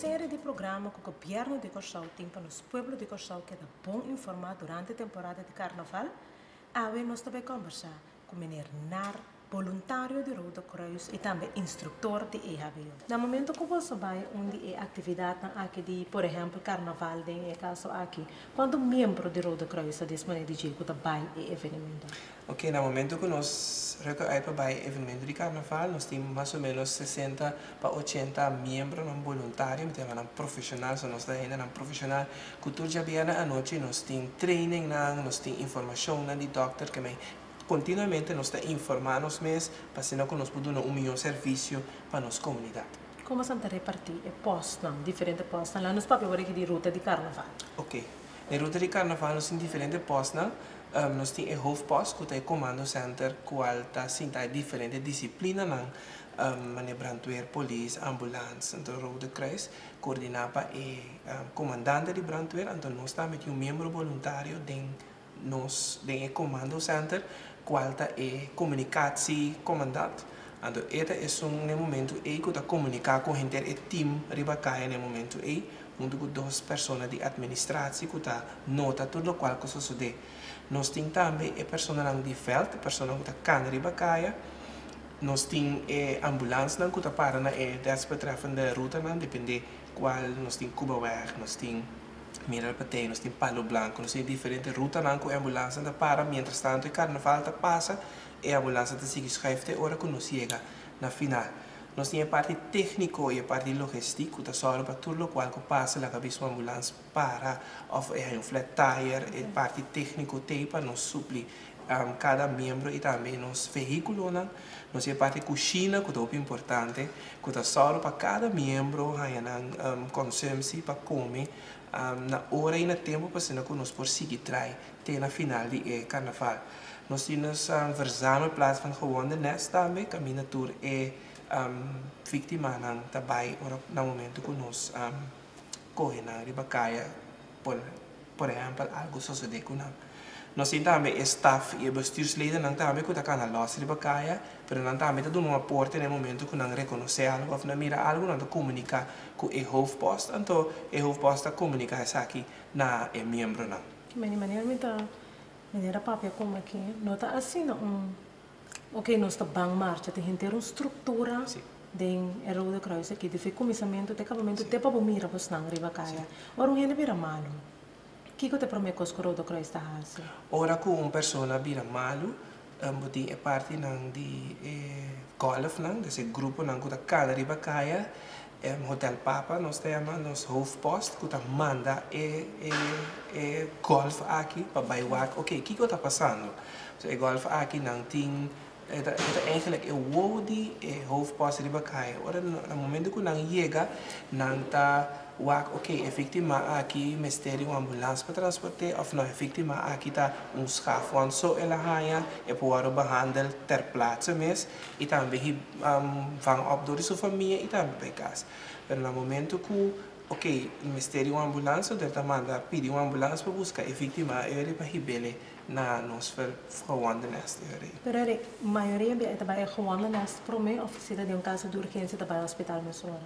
série de programas que o governo de Cochau tem para os pueblos de Cochau que é bom informar durante a temporada de carnaval, nós também conversar com o menino Nar, voluntário de Roda Cruz e também instrutor de EHBO. No momento que você vai onde é atividade aqui de, por exemplo, carnaval, é caso aqui, quando membro de Roda Cruz está disponível de que vai e evento? Ok, no momento que nós recolhemos para o evento de carnaval, nós temos mais ou menos 60 para 80 membros voluntários, temos um profissional, nós estamos ainda um profissional. Cultura já bem à noite, nós temos training, nós temos informação de doctor que continuamente nós estamos informando os meses para que nós podemos dar melhor serviço para a nossa comunidade. Como você repartir postos, diferentes postos, lá nos papéis de ruta de carnaval? Ok, na ruta de carnaval nós temos diferentes postos, nós temos o hoofdpost, que é o comando center, que tem diferentes disciplinas, meneer brandweer, police, ambulance, então Rode Kruis, coördinava o comandante de brandweer, então nós estamos com um membro voluntário do comando center, que é comunicatie comandante. Então, este é momento que eu comunicar com o time ribacaia no momento junto com duas pessoas de administração que nota tudo o que sucede. Nós temos também a pessoa de veld, a pessoa que está ribacaia. Nós temos a ambulância que para na desbetreffende ruta, depende qual nós temos Cubaweg, nós temos Miralpatei, nós temos Palo Blanco, nós temos diferentes rutas que a ambulância para, mientras tanto o carnaval passa, e a ambulância sigue schrijft hora que nós chega na final. Nós temos a parte técnica e a parte logística, que só para tudo o qual passa na cabeça da ambulância para, ou é flat tire, a parte técnica para nos suprir cada membro e também nos veículos. Nós temos a parte cozinha, que é muito importante, que só para cada membro, consumir para comer, na hora e no tempo para que nós possamos trazer até na final do carnaval. Nós temos verzamelplaats van gewonde nest também, que a miniatura é vítima também no momento que nós corremos na ribacaia, por exemplo, algo sucede com nós. Nós temos também staff e bestuursleden também que estão na nossa ribacaia, mas nós também damos um aporte no momento que nós reconhecemos algo, ou mira algo, nós comunicamos com o hoofdpost, então o hoofdpost comunica isso aqui na membro. Maneira papel como aqui, não está assim, ok, nós está bem marcha, tem que ter uma estrutura de Rode Kruis aqui, de começamento, de acabamento, até para mira para não ribacaia. Ora, um gente vira malo. O que você promete que o Rode Kruis está fazendo? Ora, com uma pessoa vira malo, tem a parte de golf, desse grupo que cada ribacaia, Hotel Papa, nós temos nosso hoofdpost, que manda golf aqui para baiwak. Ok, o que está passando? O golf aqui não tem, eigenlijk o wodi hoofdpost de Bacaia. Ora, no momento que não chega, não está ok, efetivamente aqui mistério ambulância para transportar, ou não, efetivamente aqui está schafon, so ela ganha e pode behandelen ter plaatse mes, e também vang op door sua família e também bij casa. Mas no momento que ok, o mistério ambulância, deve mandar pedir uma ambulância para buscar efetivamente ele para ribele na nossa gewonde nest. Pero a maioria é trabalha gewonde nest, para mim, oficina de caso de urgência trabalha no hospital mesmo.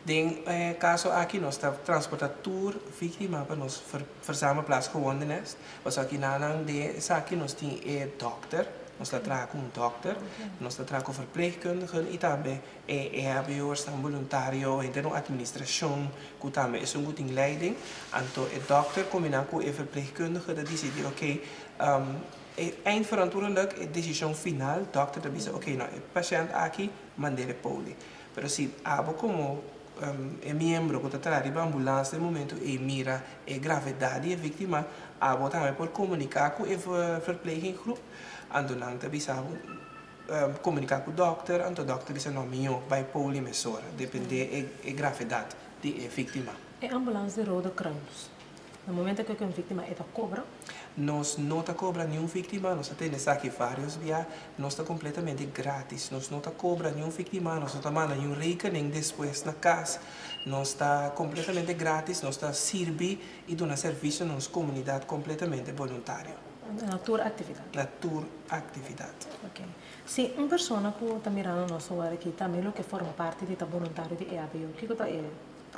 Den caso aqui nós está transportador vítima para nós verzamelplaats gewonde nest. Was aqui na de aqui nós tem dokter, nós está traga com dokter, nós está traga com verpleegkundige e também EHBO's, voluntário, então administração, que também é uma goede leiding. Então o dokter combina com o verpleegkundige dat die zegt oké, eindverantwoordelijk é decisão final, dokter dat diz oké, nou, o paciente aqui mandere poli. Pero se abo como é membro que está na ambulância no momento e mira a gravidade da vítima, a também por comunicar com a verpleeginggroep, então não está comunicar com o dokter, então o dokter diz não, meu vai polimessora, depende da gravidade da vítima. A ambulância de Rode Kruis, no momento que a vítima é cobra? Nós não cobra nenhuma vítima, nós temos aqui vários dias, nós está completamente grátis, nós não cobra nenhuma vítima, nós não manda nenhum rekening depois na casa, nós está completamente grátis, nós está servir e dando serviço à nossa comunidade completamente voluntário. Natura atividade. Natura atividade. Ok. Se uma pessoa que está mirando nosso ar aqui, também que forma parte de voluntário de EHBO, o que é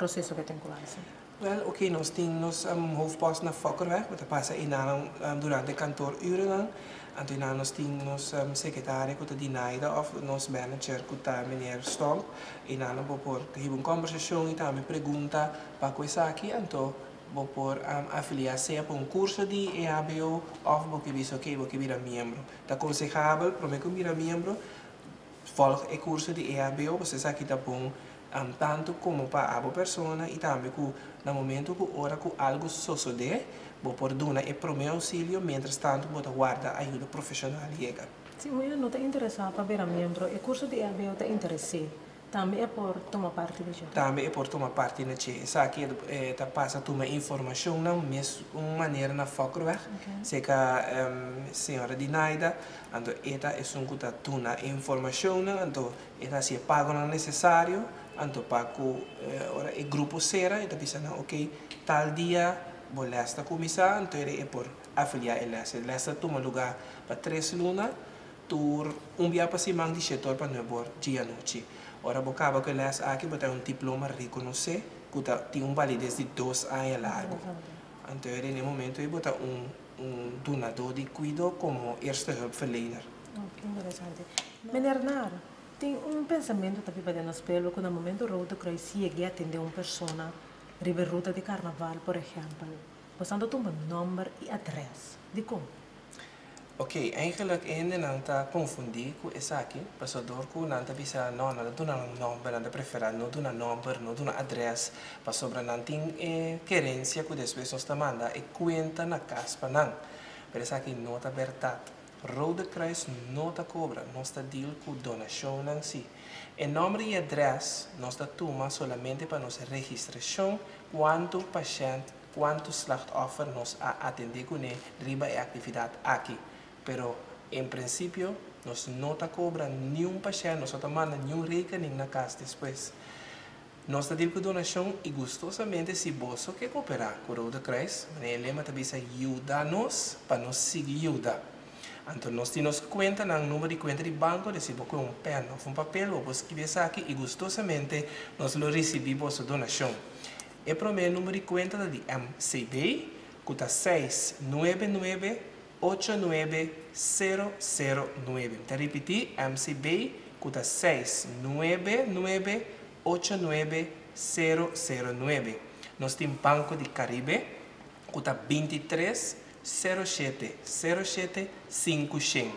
processo que tem com isso? Wel, oké, nós temos hoofdpost na Fokkerweg, wat passa in durante kantooruren. En toen nós temos secretária que die naida of nos manager que tá meneer Stomp. E nós vou por uma conversação e também pergunta para coisa aqui, então vou por afiliar-se a um curso de EABO of vou que visto que vou que vira membro. Tá aconselhável para mim que vira membro, volg o curso de EABO, você sabe que tá bom. Tanto como para a pessoa e também que no momento que ora que algo sucede, vou por dar o primeiro auxílio, mientras tanto vou guardar ajuda profissional chega. Se você não está interessado para virar membro, o curso de EABO está interessado, também é por tomar parte de jogo? Também é por tomar parte na che. Sabe que tá passa tomar informação na mesma maneira na Fokkerweg. Sei que senhora Dinaida, então esta é um que tá tuna informação, então esta se paga o necessário. Então, para o grupo será, então pensando, ok, tal dia vou lesta começar, então é por afiliar a lesta. Lesta toma lugar para 3 lunas, tur dia para cima de setor para não dia noite. Ora, vou acabar com lesta aqui, vou ter diploma reconhecer, que tem validez de 2 anos largo. Então, nesse momento, eu vou ter donador de cuidado como erste hulpverlener. Que interessante. Meneer Nar, tem pensamento também para nós pelo que no momento Roda Cruz chega a atender uma pessoa riba ruta de carnaval, por exemplo, passando um número e adres. De como? Ok, eigenlijk ainda não está confundido com essa aqui, passador que não está pensando, não dá um número, não prefere, não dá um número, não dá um adres, para sobre não tem querência que depois nós manda e conta na caspa não. Por isso aqui não está verdade. Rode Kruis não está cobra, nós está deal com donação em si. O número e adres nós está toma somente para nossa registração, quanto paciente, quanto slachtoffer nós atender com riba e atividade aqui. Pero em princípio nós não está cobra nenhum paciente, nós não manda nenhum rekening na casa depois. Nós está deal com donação e gostosamente se você quer cooperar com Rode Kruis, ele lema também ajuda-nos para nós seguir ajuda. Então, nós temos conta no número de conta de banco, recebemos com pen ou papel, ou escrever aqui e gostosamente nós recebemos a donação. O primeiro número de conta é de MCB, que está 699-89-009. Vou repetir, MCB, que está 699-89-009. Nós temos Banco de Caribe, que está 23 07 07 500.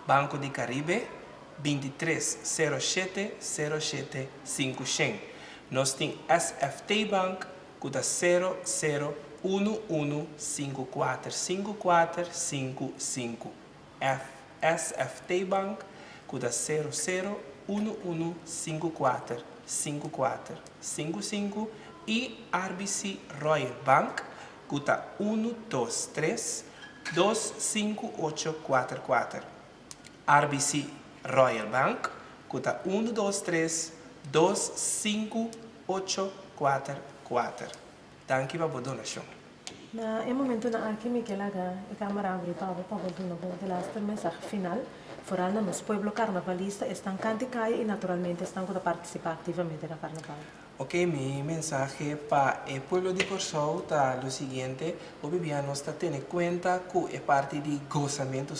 Banco de Caribe 23 07 07 500. Nós temos SFT Bank que está 00 11 54 54 55. SFT Bank que está 00 11 54 54 55 e RBC Royal Bank que está 123 25844. RBC Royal Bank que está 123 25844. Danke para a donação. Na momento na aqui me kelaga a câmara abre para donar de last mensagem final. Foral na nos pueblo carnavalista estão canticando e naturalmente estão a participar ativamente na carnaval. Ok, mi mensaje para el pueblo de Corsou está lo siguiente: obviamente está teniendo cuenta que es parte de gozamiento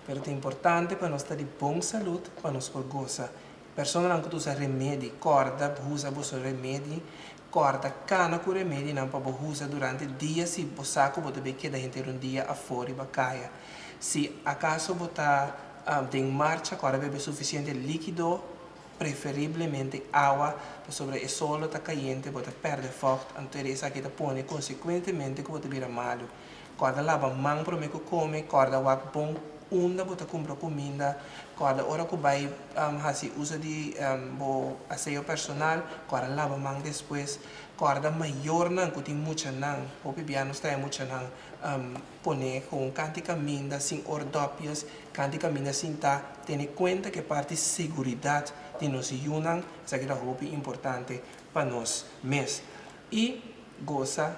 pero es importante para nos estar de buena salud, para nos por gozar. Personas que usan remedio, corda, usa remedio, corda, cana com remedio, não para usar durante o dia, se o saco você vai quedar inteiro dia afora e bacaia. Se acaso você tem marcha, agora bebe suficiente líquido, preferivelmente água, sobre o solo está caliente, você perde forte, então isso aqui está põe consequentemente que você vira malo. Quando lava mão para me comer, quando o bom onda você compra comida, quando hora que vai fazer uso de asseio personal, quando lava mão depois, quando maior não que tem muita não, o piano está muito não, põe com cântica minda sem ordópias, cântica minda sem tá, tem conta que parte de segurança de nos unam, isso aqui é muito importante para nós mesmos. E goza,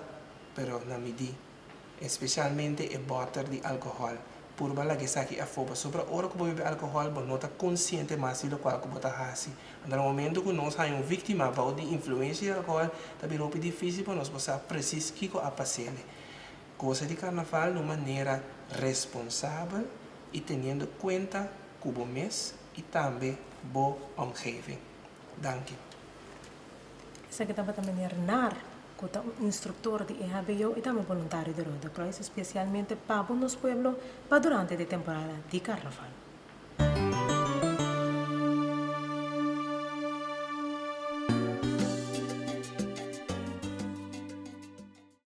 pero na medida, especialmente o butter de álcool. por bala que saque a foba sobre a hora que bebe alcohol bo não está consciente mais do qual que bota hasi no momento que nós há vítima de influência do alcohol tá bem difícil para nós você preciso que a passar coisa de carnaval de maneira responsável e tendo conta com o mês e também boa omgeving. Dank u. Essa que também é nar com um instrutor de EHBO e também voluntário de Roda Cruz, especialmente para os pueblos para durante a temporada de carnaval.